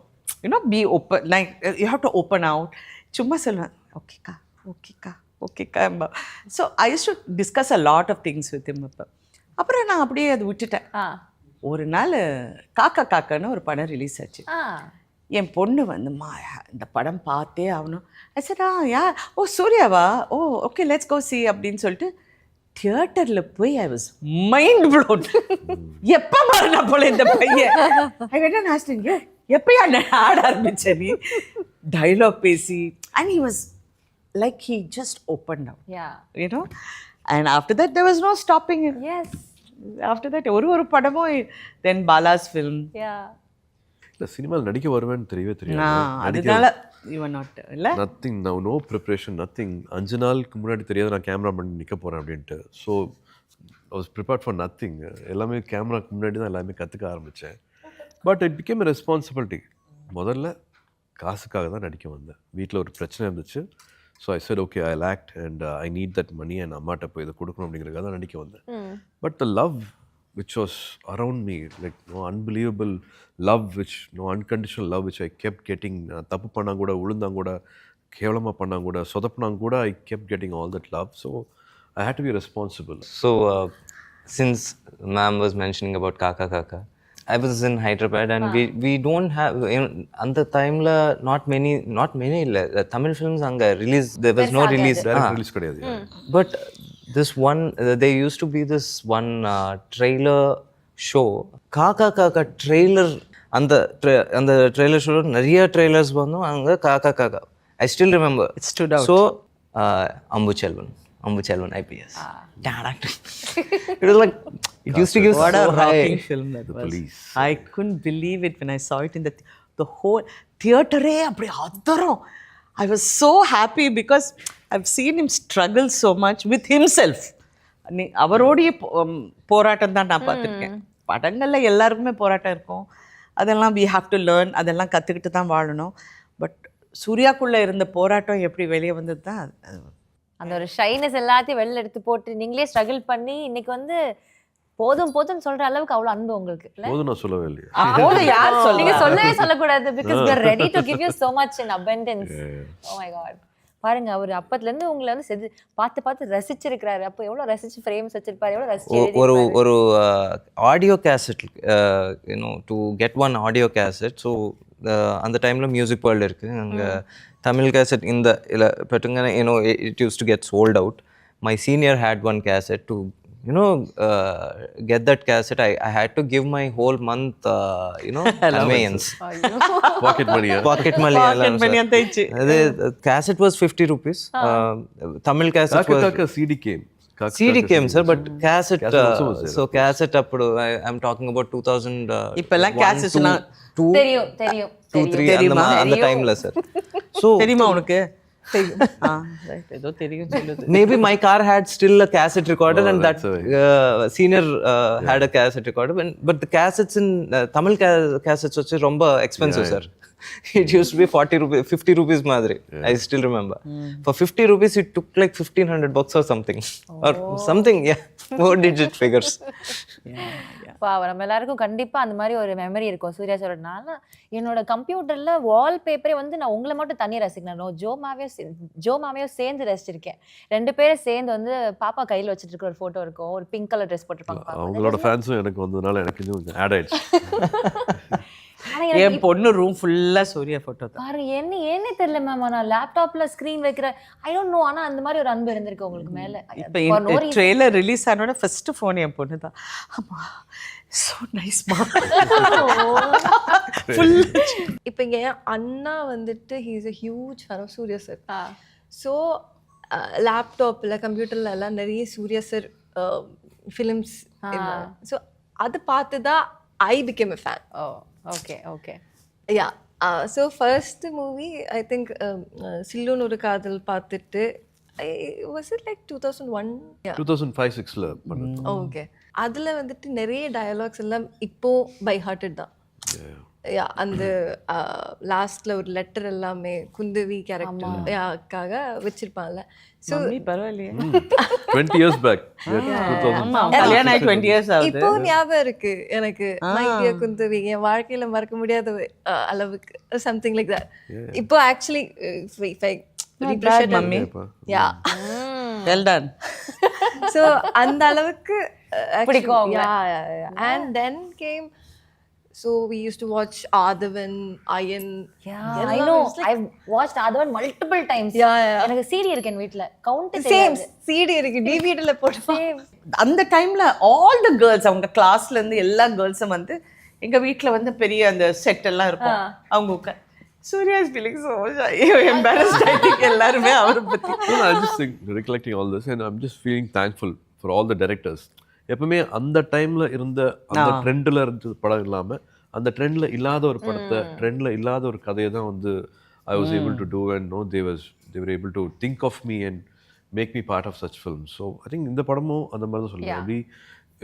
be open, like you have to open out. சும்மா சொல்லுவேன் ஓகேக்கா ஓகேக்கா ஓகேக்கா. So I use to discuss a lot of things with him. அப்புறம் நான் அப்படியே அது விட்டுட்டேன். ஒரு நாள் காக்கா காக்கான்னு ஒரு படம் ரிலீஸ் ஆச்சு. என் பொண்ணு வந்தும்மா இந்த படம் பார்த்தே ஆகணும். சரிடா ஓ சூர்யாவா, ஓ ஓகே லெட்ஸ் கோ சி அப்படின்னு சொல்லிட்டு தியேட்டரில் போய் ஐ வாஸ் மைண்ட் ப்ளோன். எப்போ மாறினா போல இந்த பையன். ஐ வெண்ட் ஆஸ்டிங், எப்பயா ஆட ஆரம்பிச்ச நீ டைலாக் பேசி. And he was like he just open out, you know. And after that there was no stopping him. Yes, after that ஒரு படமும் தென் பாலாஸ் ஃபிலிம். இல்லை சினிமாவில் நடிக்க வருவேன்னு தெரியவே தெரியாது. அதனால யூ நாட் இல்லை நத்திங், நோ ப்ரிப்ரேஷன், நத்திங். 5 நாளுக்கு முன்னாடி தெரியாது நான் கேமரா பண்ணி நிற்க போகிறேன் அப்படின்ட்டு. So I was prepared for nothing. எல்லாமே கேமராக்கு முன்னாடி தான் எல்லாமே கற்றுக்க ஆரம்பித்தேன். But it became a responsibility. முதல்ல காசுக்காக தான் நடிக்க வந்தேன். வீட்டில் ஒரு பிரச்சனை இருந்துச்சு. So I said okay I act and I need that money அண்ட் அம்மாட்ட போய் இதை கொடுக்கணும் அப்படிங்கிறதுக்காக தான் நடிக்க வந்தேன். But the love which was around me, like no unbelievable love, which no unconditional love which I kept getting. தப்பு பண்ணா கூட, உளுந்தா கூட, கேவலமா பண்ணா கூட, சொதப்பனா கூட, I kept getting all that love. So I had to be responsible. So since ma'am was mentioning about Kaka Kaka, I was in Hyderabad and we don't have, you know, at the time la not many Tamil films anga release, there was no release, direct release kadiyadu. But this one there used to be this one trailer show காக்கா காக்கா trailer அந்த trailer show நிறைய trailers வந்தோம் அங்கே காக்கா காக்கா I still remember so 𝑭𝒊𝒏𝒆 IPS. It was like it used to give what so a rocking high. film that was. I couldn't believe it when I saw it in the whole theater அப்படி அதரும். I was so happy because I've seen him struggle so much with himself. அவரோடைய போராட்டம் தான் நான் பார்த்துருக்கேன். படங்கள்ல எல்லாருக்குமே போராட்டம் இருக்கும், அதெல்லாம் we have to learn, அதெல்லாம் கற்றுக்கிட்டு தான் வாழணும். பட் சூர்யாக்குள்ளே இருந்த போராட்டம் எப்படி வெளியே வந்தது தான் அந்த ஒரு ஷைனஸ் எல்லாத்தையும் வெளில எடுத்து போட்டு நீங்களே ஸ்ட்ரகிள் பண்ணி இன்னைக்கு வந்து போதும் போதும்னு சொல்ற அளவுக்கு அவ்வளவு அன்பு உங்களுக்கு இல்ல? போதும் நான் சொல்லவே இல்லையா? போதும் யார் சொல்லுங்க? நீங்க சொல்லவே சொல்லக்கூடாது because we are ready to give you so much in abundance. Oh my god. பாருங்க அவர் அப்பத்துல இருந்து உங்களை வந்து பார்த்து ரசிச்சிருக்காரு. அப்போ எவ்வளவு ரசிச்சு ஃப்ரேம்ஸ் வச்சிருப்பாரு, எவ்வளவு ரசிச்சு ஒரு audio cassette to get one audio cassette. So அந்த டைமில் மியூசிக் வேர்ல்டு இருக்குது அங்கே தமிழ் கேசட் இந்த இல்லை பட்டுங்க it use to get sold out. My senior had one cassette to get that cassette. I had to give my whole month conveyance. Pocket money. Pocket money antaichu. The cassette was 50 rupees. Tamil cassette was CD came sir, but cassette so cassette appudu I'm talking about 2000 ipella cassette na தெரியும் 2 3 அந்த டைம்ல sir. So தெரியுமா உனக்கு? ஏதோ தெரியும் சொல்லுது. Maybe my car had still a cassette recorder and that senior had a cassette recorder, but the cassettes in Tamil cassettes was ரொம்ப expensive sir. It used to be 40 rupees 50 rupees madri. I still remember for 50 rupees it took like $1,500 or something or something, yeah, 4-digit figures. நம்ம எல்லாருக்கும் கண்டிப்பா அந்த மாதிரி ஒரு memory இருக்கும். சூர்யா சொல்றதுனால என்னோட கம்ப்யூட்டர்ல வால்பேப்பரே வந்து நான் உங்களை மட்டும் தனி ரசிக்கணும், ஜோ மாவையும் சேர்ந்து ரசிச்சிருக்கேன். 2 பேரும் சேர்ந்து வந்து பாப்பா கையில் வச்சுட்டு இருக்க ஒரு போட்டோ இருக்கும், ஒரு பிங்க் கலர் ட்ரெஸ் போட்டிருப்பாங்க. அவங்களோட ஃபேன்ஸும் எனக்கு வந்ததுனால எனக்கு இன்னும் ஆட் ஆயிடுச்சு. என் பொண்ணு ரூம் ஃபுல்லா சூர்யா போட்டோ தான். பாருங்க என்ன தெரியல மேம், நான் லேப்டாப்ல ஸ்கிரீன் வைக்கிற ஐ டோன்ட் நோ, ஆனா அந்த மாதிரி ஒரு அன்பு இருந்திருக்கு உங்களுக்கு மேல. இப்போ ட்ரெய்லர் ரிலீஸ் ஆனோட ஃபர்ஸ்ட் ஃபோன் என் பொண்ணு தான். அம்மா சோ நைஸ் மா. இப்போ என் அண்ணா வந்துட்டு he is a huge fan of Suriya sir. So லேப்டாப்ல கம்ப்யூட்டர்ல எல்லாம் நிறைய சூர்யா சார் ஃபிலிம்ஸ். ஸோ அது பார்த்து தான் I became a fan. Okay. Yeah. So first movie I think சில்லுன்னு ஒரு காதல் பார்த்துட்டு was it like 2001? Yeah. 2005-06 ல பண்ணது. Okay. அதுல வந்துட்டு நிறைய டயலாக்ஸ் எல்லாம் இப்போ பை ஹார்ட்டட் தான். அந்த லாஸ்ட்ல ஒரு லெட்டர் எல்லாமே குந்தவி கேரக்டர்க்காக வச்சிருப்பாங்கல்ல. ஸோ பரவாயில்லையே 20 years back. கல்யாணம் ஆகி 20 years ஆகுது. இப்போ ஞாபகம் இருக்கு எனக்கு மைடியா குந்தவி என் வாழ்க்கையில மறக்க முடியாத அளவுக்கு சம்திங் லைக் தட். இப்போ ஆக்சுவலி மம்மி யா வெல் டன். ஸோ அந்த அளவுக்கு பிடிக்கும். And then came. So we used to watch Adhavan, Ayan. Yeah, I know. I've watched Adhavan multiple times. Yeah. எனக்கு CD இருக்கு என் வீட்ல. கவுண்ட் சேம் CD இருக்கு, DVDல போட்டு. அந்த டைம்ல all the girls அவங்க கிளாஸ்ல இருந்து எல்லா கேர்ள்ஸும் வந்து எங்க வீட்ல வந்து பெரிய அந்த செட் எல்லாம் இருக்கும். அவங்க Surya is feeling so embarrassed. I think எல்லாருமே அவரை பத்தி. I'm just recollecting all this and I'm just feeling thankful for all the directors. எப்பவுமே அந்த டைம்ல இருந்த அந்த ட்ரெண்ட்ல இருந்த படம் இல்லாம அந்த ட்ரெண்ட்ல இல்லாத ஒரு படத்தை ட்ரெண்ட்ல இல்லாத ஒரு கதையை தான் வந்து I was able to do and they were able to think of me and make me part of such films. So I think இந்த படமும் அந்த மாதிரி தான் சொல்லுவேன்.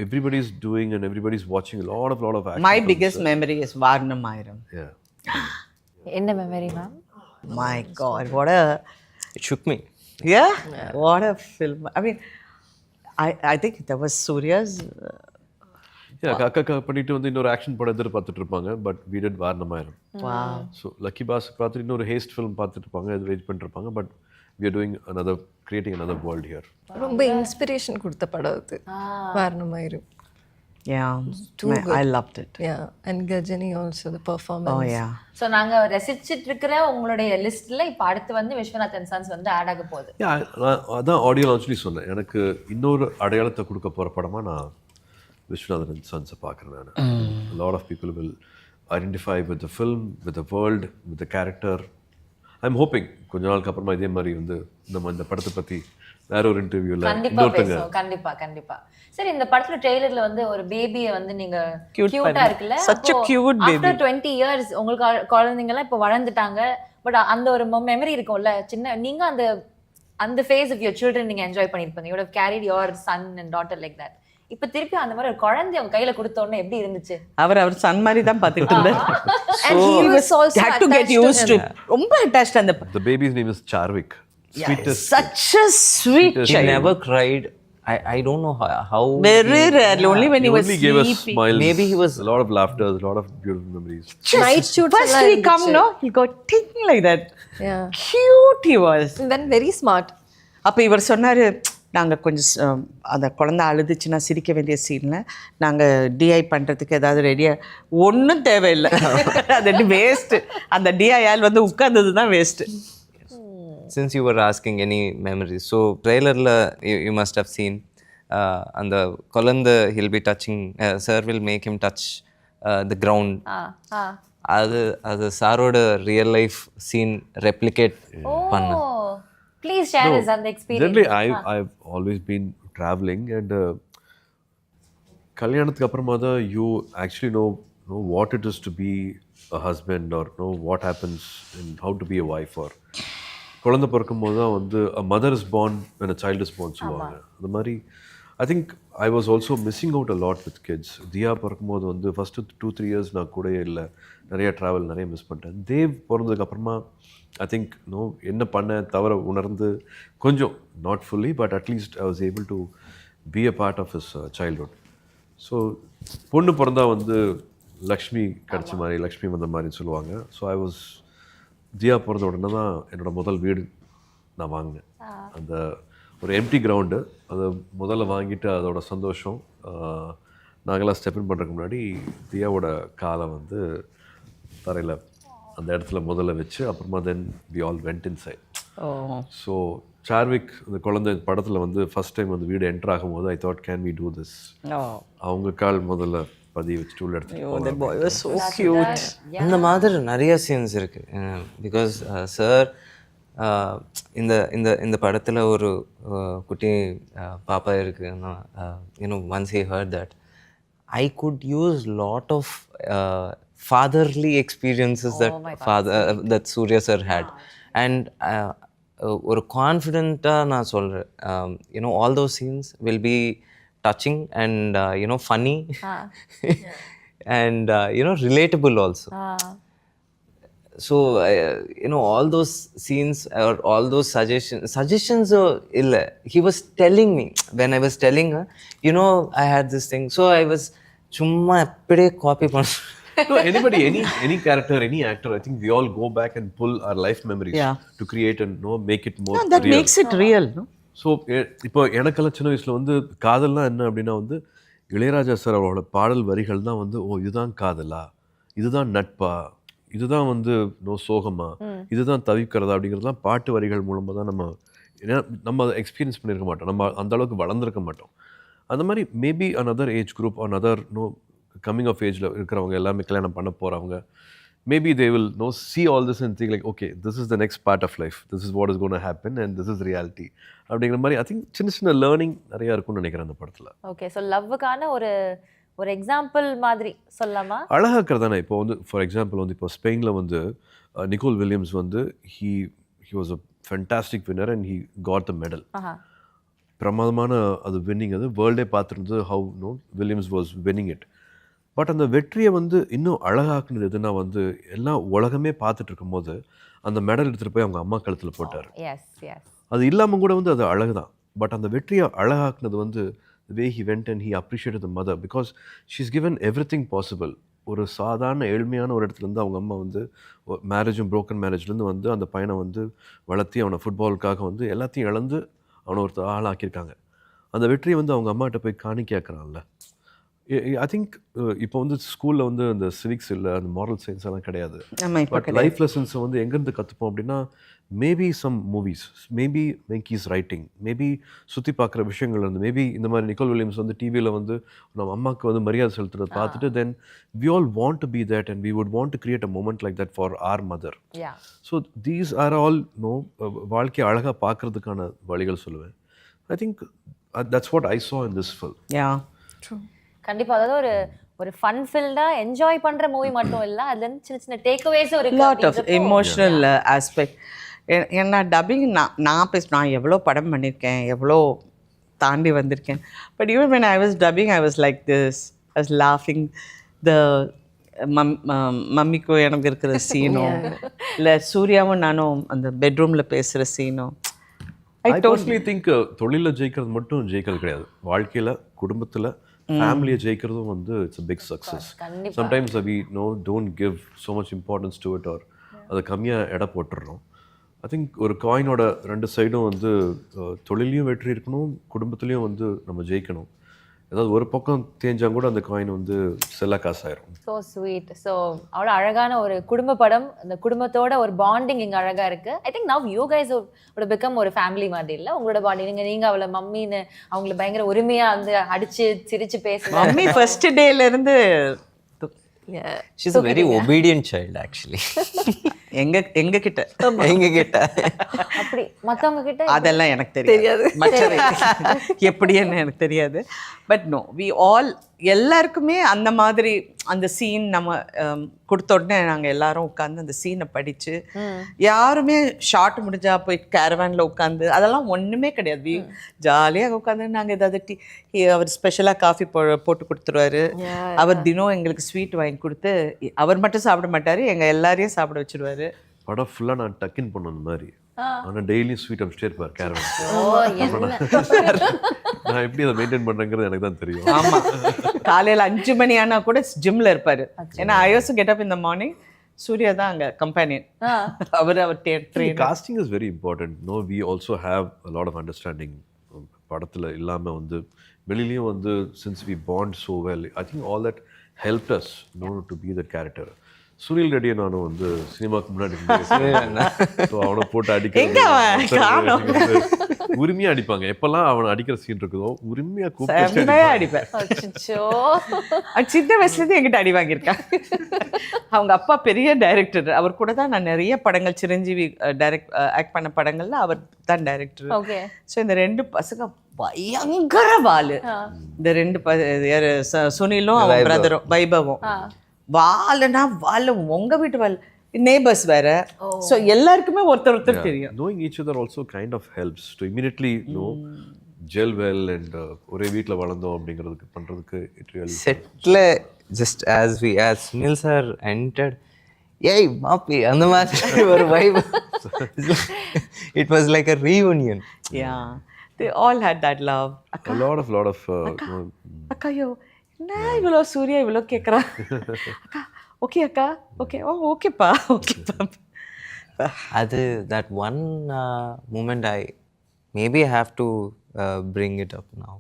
Everybody is doing and everybody is watching a lot of action. My biggest memory is வாரணம் ஆயிரம். என்ன memory ma'am? My God, it shook me. Yeah, what a film. I mean I think that was Surya's. காக்கா பண்ணிட்டு வந்து இன்னொரு action படம் எதிர்பார்த்துட்டு இருப்பாங்க. But we did Vaaranam Aayiram. Wow. So lucky boss பார்த்துட்டு இன்னொரு ஹேஸ்ட் ஃபிலிம் பார்த்துட்டு இருப்பாங்க, அது வெயிட் பண்ணிட்டு இருப்பாங்க. But we are doing creating another world here. ரொம்ப இன்ஸ்பிரேஷன் கொடுத்த படம் அது Vaaranam Aayiram. Yeah, I loved it. Yeah, and Gajani also, the performance. Oh yeah. So நாங்க ரசிச்சிட்டு இருக்கிற உங்களுடைய லிஸ்ட்ல இப்ப அடுத்து வந்து விஸ்வநாத் அண்ட் சன்ஸ் வந்து ஆட் ஆக போகுது. அதான் ஆடியோ லான்ச்லி சொன்னேன். எனக்கு இன்னொரு அடையாளத்தை கொடுக்க போற படமா நான் விஸ்வநாதன் அண்ட் சன்ஸை பார்க்குறேன் நான். A lot of people will identify with the film, with the world, with the character. I'm hoping கொஞ்ச நாளுக்கு அப்புறமா இதே மாதிரி வந்து நம்ம இந்த படத்தை பற்றி வேற ஒரு இன்டர்வியூவில் கண்டிப்பா பேசுவோம். கண்டிப்பா சரி, இந்த படத்துல ட்ரெய்லர்ல வந்து ஒரு பேபியை வந்து நீங்க கியூட்டா இருக்குல்ல, such a cute baby. After 20 years உங்களுக்கு குழந்தைங்க எல்லாம் இப்போ வளர்ந்துட்டாங்க, பட் அந்த ஒரு மெமரி இருக்கும்ல சின்ன, நீங்க அந்த ஃபேஸ் ஆஃப் யுவர் சில்ட்ரன் நீங்க என்ஜாய் பண்ணிருப்பீங்க. You would have carried your son and daughter like that. இப்ப திருப்பி அந்த மாதிரி ஒரு குழந்தை அவங்க கையில கொடுத்த உடனே எப்படி இருந்துச்சு? அவர் சன் மாதிரி தான் பார்த்துட்டு இருந்தார். And he was also had to get used to. ரொம்ப attached அந்த. The baby's name is Charvik. Sweetest. Such a sweet He child. never cried. I don't know how. Very rarely, only when he was only gave us sleeping. smiles. Maybe he was a lot of laughter, a lot of beautiful memories. Night shoots First எல்லாம் we come, இருந்துச்சு. no, he'll go ting like that. Yeah. Cute he was. And then very smart. அப்போ இவர் சொன்னார், நாங்கள் கொஞ்சம் அந்த குழந்தை அழுதுச்சுன்னா சிரிக்க வேண்டிய சீனில் நாங்கள் டிஐ பண்ணுறதுக்கு ஏதாவது ரெடியாக ஒன்றும் தேவையில்லை, அது வேஸ்ட்டு. அந்த டிஐஆல் வந்து உட்கார்ந்தது தான் waste. Since you were asking any memories, so trailer la you must have seen and the kolanda he'll be touching, sir will make him touch the ground. அது சாரோட ரியல் லைஃப் சீன் ரெப்ளிகேட் பண்ண. Please share us அந்த experience. Generally, I've always been traveling and கல்யாணத்துக்கு அப்புறமா தான் you actually know what it is to be a husband or know what happens and how to be a wife. or குழந்தை பிறக்கும் போது தான் வந்து a mother is born when a child is born சொல்லுவாங்க. அந்த மாதிரி I think I was also missing out a lot with kids. தியா பிறக்கும்போது வந்து ஃபஸ்ட்டு 2-3 years நான் கூட இல்லை, நிறைய ட்ராவல் நிறைய மிஸ் பண்ணிட்டேன். தேவ் பிறந்ததுக்கப்புறமா I think என்ன பண்ண தவிர உணர்ந்து கொஞ்சம் not fully but at least I was able to be a part of his childhood. So பொண்ணு பிறந்தா வந்து லக்ஷ்மி கிடச்ச மாதிரி, லக்ஷ்மி வந்த மாதிரின்னு சொல்லுவாங்க. ஸோ I was தியா பிறந்த உடனே தான் என்னோடய முதல் வீடு நான் வாங்கினேன். அந்த ஒரு எம்டி கிரவுண்டு அதை முதல்ல வாங்கிட்டு அதோட சந்தோஷம், நாங்களாம் ஸ்டெப்இன் பண்ணுறதுக்கு முன்னாடி தியாவோட காலை வந்து தரையில் அந்த இடத்துல முதல்ல வச்சு அப்புறமா then we all went inside. So Sarvik அந்த குழந்தை படத்தில் வந்து ஃபஸ்ட் டைம் வந்து வீடு என்டர் ஆகும்போது I thought can we do this, அவங்க கால் முதல்ல பதிய வச்சு டூல் எடுத்து. இந்த மாதிரி நிறைய சீன்ஸ் இருக்கு. பிகாஸ் சார் இந்த இந்த இந்த படத்தில் ஒரு குட்டி பாப்பா இருக்கு. Once he heard that I could use lot of fatherly experiences that Suriya sir had. And ஒரு கான்ஃபிடென்ட்டாக நான் சொல்கிறேன், all those scenes will be touching and funny and relatable also. So all those scenes or all those suggestions illa, he was telling me when I was telling her, I had this thing, so I was சும்மா அப்படியே copy பண்ண. No, anybody, any character, any actor, I think we all go back and pull our life memories to create and make it more that real. makes it real, no? So இப்போ எனக்கெல்லாம் சின்ன வயசில் வந்து காதல்னா என்ன அப்படின்னா வந்து இளையராஜா சார் அவரோட பாடல் வரிகள் தான் வந்து இதுதான் காதலா, இதுதான் நட்பா, இதுதான் வந்து சோகமா, இதுதான் தவிக்கிறதா அப்படிங்கிறதுலாம் பாட்டு வரிகள் மூலமாக தான் நம்ம அதை எக்ஸ்பீரியன்ஸ் பண்ணியிருக்க மாட்டோம், நம்ம அந்த அளவுக்கு வளர்ந்துருக்க மாட்டோம். அந்த மாதிரி maybe another age group another coming of ஏஜில் இருக்கிறவங்க எல்லாமே கல்யாணம் பண்ண போகிறவங்க maybe they will see all this and think like, okay, this is the next part of life, this is what is going to happen and this is reality அப்படிங்கிற மாதிரி I think சின்ன சின்ன லேர்னிங் நிறையா இருக்கும்னு நினைக்கிறேன் அந்த படத்தில். Okay, so லவ்வுக்கான ஒரு எக்ஸாம்பிள் மாதிரி சொல்லலாமா? அழகாக்கிறது தானே. இப்போ வந்து ஃபார் எக்ஸாம்பிள் வந்து இப்போ ஸ்பெயினில் வந்து நிக்கோல் வில்லியம்ஸ் வந்து he was a fantastic winner and he got the medal. பிரமாதமான அது வின்னிங், அது வேர்ல்டே பார்த்துருந்தது how Williams was winning it. But அந்த வெற்றியை வந்து இன்னும் அழகாக்குனது எதுனா வந்து எல்லாம் உலகமே பார்த்துட்டு இருக்கும்போது அந்த மெடல் எடுத்துகிட்டு போய் அவங்க அம்மா கழுத்தில் போட்டார். அது இல்லாமல் கூட வந்து அது அழகு தான். பட் அந்த வெற்றியை அழகாக்குனது வந்து the way he went and he appreciated the mother because she's given everything possible. ஒரு சாதாரண ஏழ்மையான ஒரு இடத்துலேருந்து அவங்க அம்மா வந்து மேரேஜும் ப்ரோக்கன் மேரேஜ்லேருந்து வந்து அந்த பையனை வந்து வளர்த்தி அவனை ஃபுட்பாலுக்காக வந்து எல்லாத்தையும் இழந்து அவனை ஒருத்தர் ஆளாக்கியிருக்காங்க. அந்த வெற்றியை வந்து அவங்க அம்மாட்ட போய் காணிக்கையாக்குறான்ல, ஐ திங்க் இப்போ வந்து ஸ்கூலில் வந்து அந்த சிவிக்ஸ் இல்லை, அந்த மாரல் சயின்ஸ் எல்லாம் கிடையாது. ஆமாம், இப்போ பட் லைஃப் லெசன்ஸை வந்து எங்கேருந்து கற்றுப்போம் அப்படின்னா, maybe some movies, maybe Venki's writing, maybe சுற்றி பார்க்குற விஷயங்கள் வந்து, மேபி இந்த மாதிரி நிக்கோல் வில்லியம்ஸ் வந்து டிவியில் வந்து நம்ம அம்மாவுக்கு வந்து மரியாதை செலுத்துறதை பார்த்துட்டு, then we all want to be that and we would want to create a moment like that for our mother. So these are all வாழ்க்கையை அழகாக பார்க்குறதுக்கான வழிகள் சொல்லுவேன். I think that's what I saw in this film. கண்டிப்பா. அதாவது ஒரு fun ஃபில்டா enjoy பண்ற மூவி மட்டும் இல்ல, அதுல இருந்து சின்ன சின்ன டேக்அவேஸும் இருக்கு. Lot of emotional aspect. ஏன்னா டப்பிங் நான் எவ்வளோ படம் பண்ணியிருக்கேன், எவ்வளோ தாண்டி வந்திருக்கேன். But even when I was dubbing, I was like this. I was laughing. The மம்மிக்கும் எனக்கு இருக்கிற சீனும், இல்லை சூர்யாவும் நானும் அந்த பெட்ரூமில் பேசுகிற சீனும். I personally think தொழிலில் ஜெயிக்கிறது மட்டும் ஜெயிக்கிறது கிடையாது. வாழ்க்கையில், குடும்பத்தில், ஃபேமிலியை ஜெயிக்கிறதும் வந்து it's a big success. Sometimes we don't give so much importance to it, or அதை கம்மியாக எடை போட்டுடுறோம். ஐ திங்க் ஒரு காயினோட 2 சைடும் வந்து தொழிலையும் வெற்றி இருக்கணும், குடும்பத்துலேயும் வந்து நம்ம ஜெயிக்கணும். ஏதாவது ஒரு பக்கம் தேஞ்சால் கூட அந்த காயின் வந்து செல்ல காசாயிரும். So sweet. ஸோ அவ்வளோ அழகான ஒரு குடும்ப படம், அந்த குடும்பத்தோட ஒரு பாண்டிங் இங்கே அழகாக இருக்குது. I think now you guys ஒரு பிகம் ஒரு ஃபேமிலி மாதிரி இல்லை உங்களோட பாண்டிங். நீங்கள் அவளை மம்மின்னு அவங்கள பயங்கர உரிமையாக வந்து அடித்து சிரித்து பேசுங்க. மம்மி ஃபர்ஸ்ட் டேலேருந்து she's a very obedient child actually. எங்க கிட்ட அப்படி மற்றவங்க கிட்ட அதெல்லாம் எனக்கு தெரியாது. எப்படின்னு எனக்கு தெரியாது. பட் நோ, வி ஆல் எல்லாருக்குமே அந்த மாதிரி அந்த சீன் நம்ம கொடுத்த உடனே நாங்கள் எல்லாரும் உட்காந்து அந்த சீனை படித்து, யாருமே ஷார்ட் முடிஞ்சா போய் கேரவானில் உட்காந்து அதெல்லாம் ஒன்றுமே கிடையாது. ஜாலியாக உட்காந்து நாங்கள் ஏதாவது அவர் ஸ்பெஷலாக காஃபி போட்டு கொடுத்துருவாரு. அவர் தினம் எங்களுக்கு ஸ்வீட் வாங்கி கொடுத்து, அவர் மட்டும் சாப்பிட மாட்டார், எங்கள் எல்லாரையும் சாப்பிட வச்சுருவாரு. படம் ஃபுல்லாக நான் டக்கின் பண்ண அந்த மாதிரி, ஆனால் டெய்லியும் ஸ்வீட் அமிச்சிட்டே இருப்பார் கேரவன். நான் எப்படி அதை மெயின்டைன் பண்ணுறேங்கிறது எனக்கு தான் தெரியும். ஆமாம், காலையில் 5 மணி ஆனால் கூட ஜிம்மில் இருப்பார். ஏன்னா I also get up in the morning. Suriya தான் அங்கே கம்பெனியன். அவர் casting is very important. No, we also have a lot of understanding. படத்தில் இல்லாமல் வந்து வெளியிலையும் வந்து since we bond so well, I think all that helped us to be that character. Sunil ரெட்டியை நானும் வந்து சினிமாவுக்கு முன்னாடி அவனை போட்டு அடிக்க உரிமையா அடிப்பாங்க. எப்பெல்லாம் அவனை அடிக்கிற சீன் இருக்குதோ உரிமையா கூப்பிட்டு அடிப்பேன். சின்ன வயசுலேருந்து என்கிட்ட அடி வாங்கியிருக்கான். அவங்க அப்பா பெரிய டைரக்டர். அவர் கூட தான் நான் நிறைய படங்கள், சிரஞ்சீவி ஆக்ட் பண்ண படங்கள்ல அவர் தான் டைரக்டர். ஸோ இந்த 2 பசங்க பயங்கர வாலு. இந்த 2 சுனிலும் அவன் பிரதரும் வைபவும் வாலுனா வாலு. உங்க வீட்டு வால் neighbors வேற. ஸோ எல்லாருக்குமே ஒருத்தர் தெரியும். knowing each other also kind of helps to immediately gel well and ஒரே வீட்டில் வளர்ந்தோம் அப்படிங்கிறதுக்கு பண்ணுறதுக்கு it really settle just as Sunil sir entered, ஏய் மாப்பி அந்த மாதிரி ஒரு vibe. It was like a reunion. Yeah, they all had that love. a lot of அக்காயோ என்ன இவ்வளோ சூர்யா இவ்வளோ கேட்குறா. அக்கா ஓகே அக்கா ஓகே ஓகேப்பா ஓகேப்பா. அது that one moment maybe I have to bring it up now.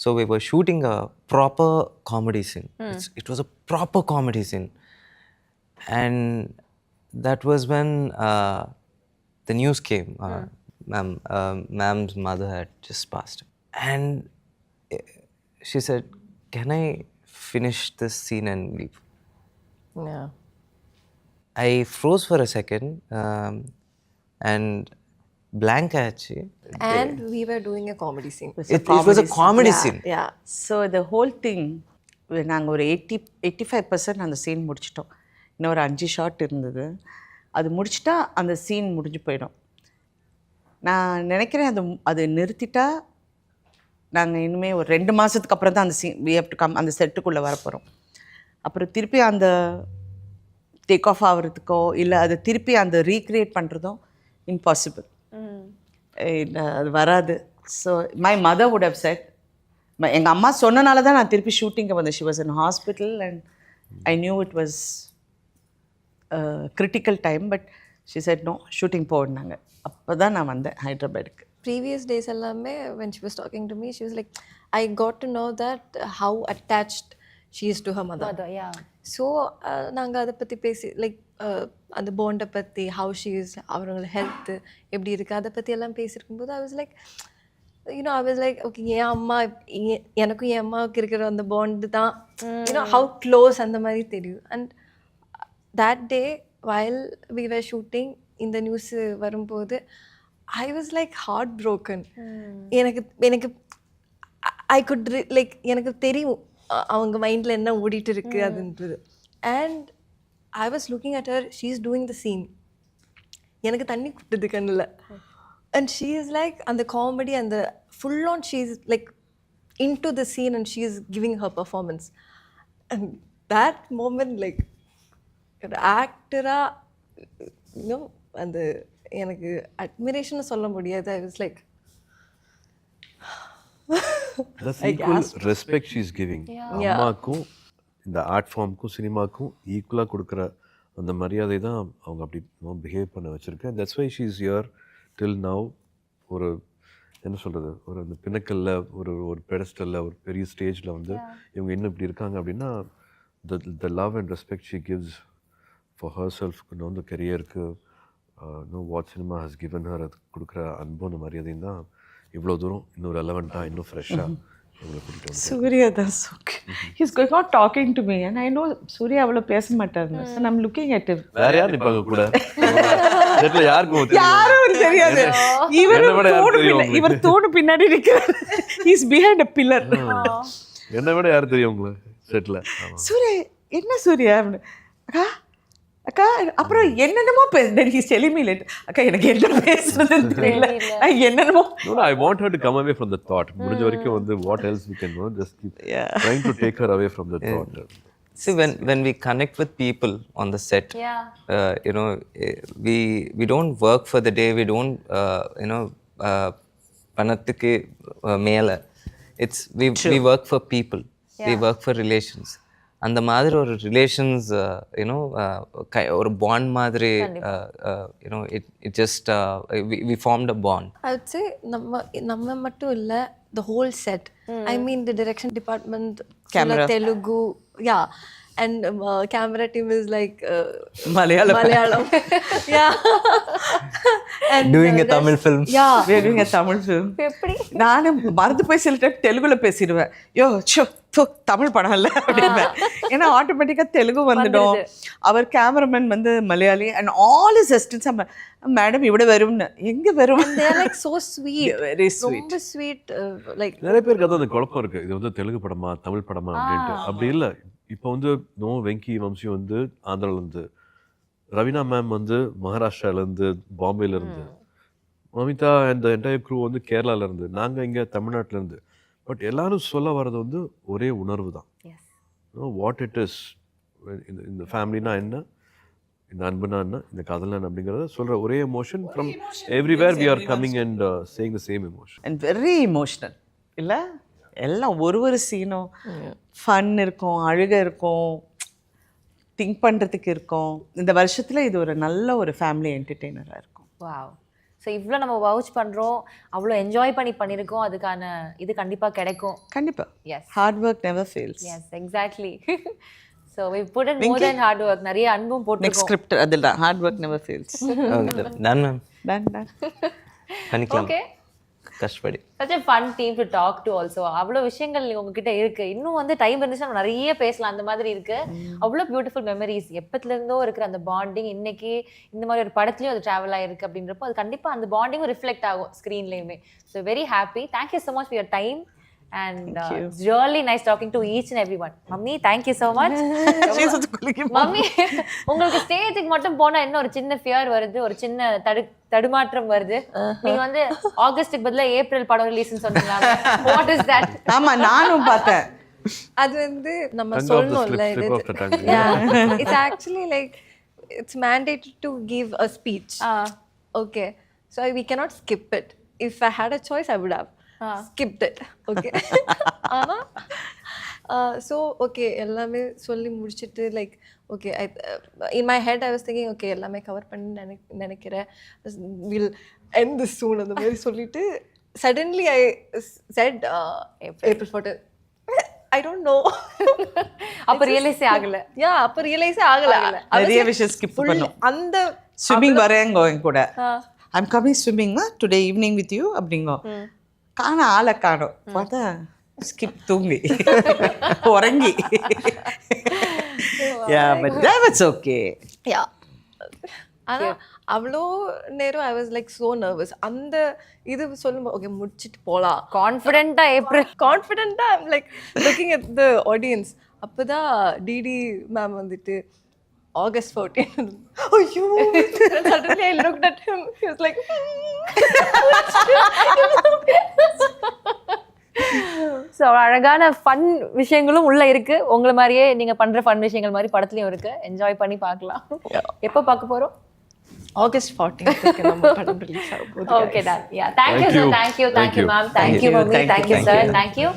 So we were shooting a proper comedy scene. It was a proper comedy scene. And that was when the news came. Ma'am's mother had just passed. And she said, can I finish this scene and leave? Yeah. I froze for a second and blank ஆச்சு. And we were doing a comedy scene. It was a comedy scene. Yeah. So the whole thing, நாங்கள் ஒரு 85% அந்த scene முடிச்சிட்டோம். இன்னும் ஒரு 5 shot இருந்தது. அது முடிச்சிட்டா அந்த சீன் முடிஞ்சு போயிடும். நான் நினைக்கிறேன் அது நிறுத்திட்டா நாங்கள் இனிமேல் ஒரு 2 மாதத்துக்கு அப்புறம் தான் அந்த scene we have to come அந்த செட்டுக்குள்ளே வரப்போகிறோம். அப்புறம் திருப்பி அந்த டேக் ஆஃப் ஆகிறதுக்கோ இல்லை அதை திருப்பி அந்த ரீக்ரியேட் பண்ணுறதும் இம்பாசிபிள். அது வராது. So my mother would have said, எங்கள் அம்மா சொன்னனால தான் நான் திருப்பி ஷூட்டிங்கை வந்தேன். She was in hospital and I knew it was critical time. But she said no, shooting போனாங்க. அப்போ தான் நான் வந்தேன் ஹைதராபாத்துக்கு. previous days எல்லாமே when she was talking to me, she was like, I got to know that how attached she is to her mother. Yeah. So நாங்கள் அதை பற்றி பேசி லைக் அந்த பாண்டை பற்றி ஹவு ஷீ இஸ், அவங்களோட ஹெல்த்து எப்படி இருக்குது அதை பற்றி எல்லாம் பேசியிருக்கும்போது I was like, I was like, okay, என் அம்மா எனக்கும் என் அம்மாவுக்கு இருக்கிற அந்த பாண்டு தான் how close அந்த மாதிரி தெரியும். And that day while we were shooting இந்த நியூஸ் வரும்போது I was like heartbroken. எனக்கு I could like எனக்கு தெரியும் அவங்க மைண்டில் என்ன ஓடிட்டு இருக்கு அதுன்றது. And I was looking at her, she is doing the scene. எனக்கு தண்ணி குட்டுது கண்ணில். அண்ட் ஷீ இஸ் லைக் அந்த காமெடி அந்த full on she is like into the scene and she is giving her performance. And that moment like ஒரு ஆக்டராக அந்த எனக்கு அட்மிரேஷன் சொல்ல முடியாது. I was like That's equal respect she is giving. அம்மாக்கும் இந்த ஆர்ட் ஃபார்முக்கும் சினிமாக்கும் ஈக்குவலாக கொடுக்குற அந்த மரியாதை தான் அவங்க அப்படி பிஹேவ் பண்ண வச்சுருக்கேன். That's why she is here till now. ஒரு என்ன சொல்கிறது, ஒரு அந்த பின்னக்கல்ல ஒரு பெடஸ்டலில் ஒரு பெரிய ஸ்டேஜில் வந்து இவங்க இன்னும் இப்படி இருக்காங்க அப்படின்னா the love and respect she gives for herself, இந்த கரியருக்கு what cinema has given her, அது கொடுக்குற அன்பு அந்த மரியாதையும் தான் இவ்வளோ தூரம் இன்னும் ரெலவெண்ட்டாக இன்னும் ஃப்ரெஷ்ஷாக இவங்களை கூட்டிகிட்டு வந்து. Suriya, that's okay. He's going on talking to me and I know Suriya அவ்வளோ பேச மாட்டாருன்னு. So I'm looking at him. வேற யார் நிற்பாங்க கூட? செட்டில் யாருக்கும் யாரும் தெரியாது. இவர் தூணு பின்னாடி நிற்கிறார். He's behind a pillar. என்னை விட யார் தெரியும் உங்களுக்கு செட்டில்? சூர்யா என்ன சூர்யா அக்கா அக்கா அப்புறம் என்னென்னமோ அக்கா எனக்கு என்ன பேசுறதுன்னு தெரியல, என்னென்னமோ. I want her to come away from the thought. முடிஞ்ச வரைக்கும் வந்து what else we can do, just keep trying to take her away from the thought. See, when we connect with people on the set, we don't work for the day, we don't பணத்துக்கு மேல. It's we work for people, we work for relations. அந்த மாதிரி ஒரு relations ஒரு bond மாதிரி it just we formed a bond. I would say நம்ம மட்டும் இல்ல, the whole set. I mean the direction department, camera, Telugu, and camera team is like Malayalam. Yeah. And doing a Tamil film. Yeah, we're doing a Tamil film. எப்படி நான் மறந்து போய் சில time தெலுங்குல பேசிடுவேன். தமிழ் படம் இல்லை அப்படின்பேன். ஏன்னா ஆட்டோமேட்டிக்காக தெலுங்கு வந்துடும். அவர் கேமராமேன் வந்து Malayali and all is assistants madam இவ்வளோ வரும்னு. எங்கே வரும்? Like so sweet, very sweet, ரொம்ப ஸ்வீட். லைக் நிறைய பேருக்கு அதான் அந்த குழப்பம் இருக்குது, இது வந்து தெலுங்கு படமா தமிழ் படமா அப்படின்ட்டு. அப்படி இல்லை. இப்போ வந்து வெங்கி வம்சி வந்து ஆந்திராவிலேருந்து, ரவீனா மேம் வந்து மகாராஷ்டிராலேருந்து, பாம்பேலேருந்து, Mamitha and the entire crew வந்து கேரளாலேருந்து, நாங்கள் இங்கே தமிழ்நாட்டிலேருந்து. பட் எல்லாரும் சொல்ல வர்றது வந்து ஒரே உணர்வு தான். வாட் இட் இஸ் இந்த ஃபேமிலினா என்ன, இந்த அன்புனா என்ன, இந்த காதல்னா என்ன அப்படிங்கிறத சொல்கிற ஒரே emotion from everywhere we are coming and saying the same emotion. And very emotional இல்லை, எல்லாம் ஒரு சீனும் ஃபன் இருக்கும், அழுக இருக்கும், திங்க் பண்ணுறதுக்கு இருக்கும். இந்த வருஷத்தில் இது ஒரு நல்ல ஒரு ஃபேமிலி என்டர்டெய்னராக இருக்கும். வாவ். ஸோ இவ்வளோ நம்ம வவுச் பண்ணுறோம், அவ்வளோ என்ஜாய் பண்ணியிருக்கோம், அதுக்கான இது கண்டிப்பாக கிடைக்கும். கண்டிப்பாக. Yes, hard work never fails. Yes, exactly. So we put in more then hard work, நிறைய அன்பும் போட்டுருக்கோம். ஸ்கிரிப்ட் அதில் தான் hard work never fails. Done ma'am, done பண்ணிக்கலாம். ஓகே, கஷ்டப்படி. such a fun team to talk to also. அவ்வளோ விஷயங்கள் உங்ககிட்ட இருக்கு. இன்னும் வந்து டைம் இருந்துச்சுன்னா நிறைய பேசலாம். அந்த மாதிரி இருக்கு. அவ்வளோ பியூட்டிஃபுல் மெமரிஸ், எப்பத்துல இருந்தோ இருக்கிற அந்த பாண்டிங் இன்னைக்கு இந்த மாதிரி ஒரு படத்துலயும் அது டிராவல் ஆயிருக்கு அப்படின்றப்போ அது கண்டிப்பா அந்த பாண்டிங்கும் ரிஃப்ளெக்ட் ஆகும் ஸ்க்ரீன்லயுமே. So very happy. Thank you so much for your time and it's really nice talking to each and everyone. Mummy, thank you so much. Mummy, உங்களுக்கு ஸ்டேஜுக்கு மட்டும் போனா என்ன ஒரு சின்ன ஃபியர் வருது, ஒரு சின்ன தடுமாற்றம் வருது. நீங்க வந்து ஆகஸ்டுக்கு பதிலா ஏப்ரல் படம் ரிலீஸ்னு சொன்னீங்க. What is that? ஆமா, நானும் பார்த்தேன். அது வந்து நம்ம சொல்லணும்ல, it's actually like it's mandated to give a speech. Okay, so we cannot skip it. If I had a choice I would have skipped it. Okay. So okay எல்லாமே சொல்லி முடிச்சுட்டு like okay in my head I was thinking okay எல்லாமே cover பண்ணி நினைக்கிறேன் will end this சூன் அந்த மாதிரி சொல்லிட்டு suddenly I set April 14 I don't know. அப்ப ரியலைஸே ஆகல. அப்ப ரியலைஸே ஆகல. நிறைய விஷயம் ஸ்கிப் பண்ணோம். அந்த ஸ்விம்மிங் வரேங்கோ என் கூட ஐம் கமிங் ஸ்விம்மிங்னா டுடே ஈவினிங் வித் யூ அப்படிங்கோ. காண ஆளை காணும் பார்த்தா ஸ்கிப் தூங்கி உறங்கி. But that was okay. ஆனால் அவ்வளோ நேரம் I was like so nervous. அந்த இது சொல்லும்போது ஓகே முடிச்சுட்டு போகலாம் கான்ஃபிடென்ட்டாக I'm like looking at the audience. அப்போ தான் டிடி மேம் வந்துட்டு August 14. ஐயோ suddenly I looked at him. He was like so அழகான ஃபன் விஷயங்களும் உள்ள இருக்கு. உங்களை மாதிரியே நீங்க பண்ற ஃபன் விஷயங்கள் மாதிரி படத்துலயும் இருக்கு. என்ஜாய் பண்ணி பார்க்கலாம். எப்போ பார்க்க போறோம்? August 14 நம்ம படம் ரிலீஸ் ஆக போகுது. Okay, done. Yeah, thank you sir. Thank you ma'am. Thank you mummy. Thank you sir. Thank you.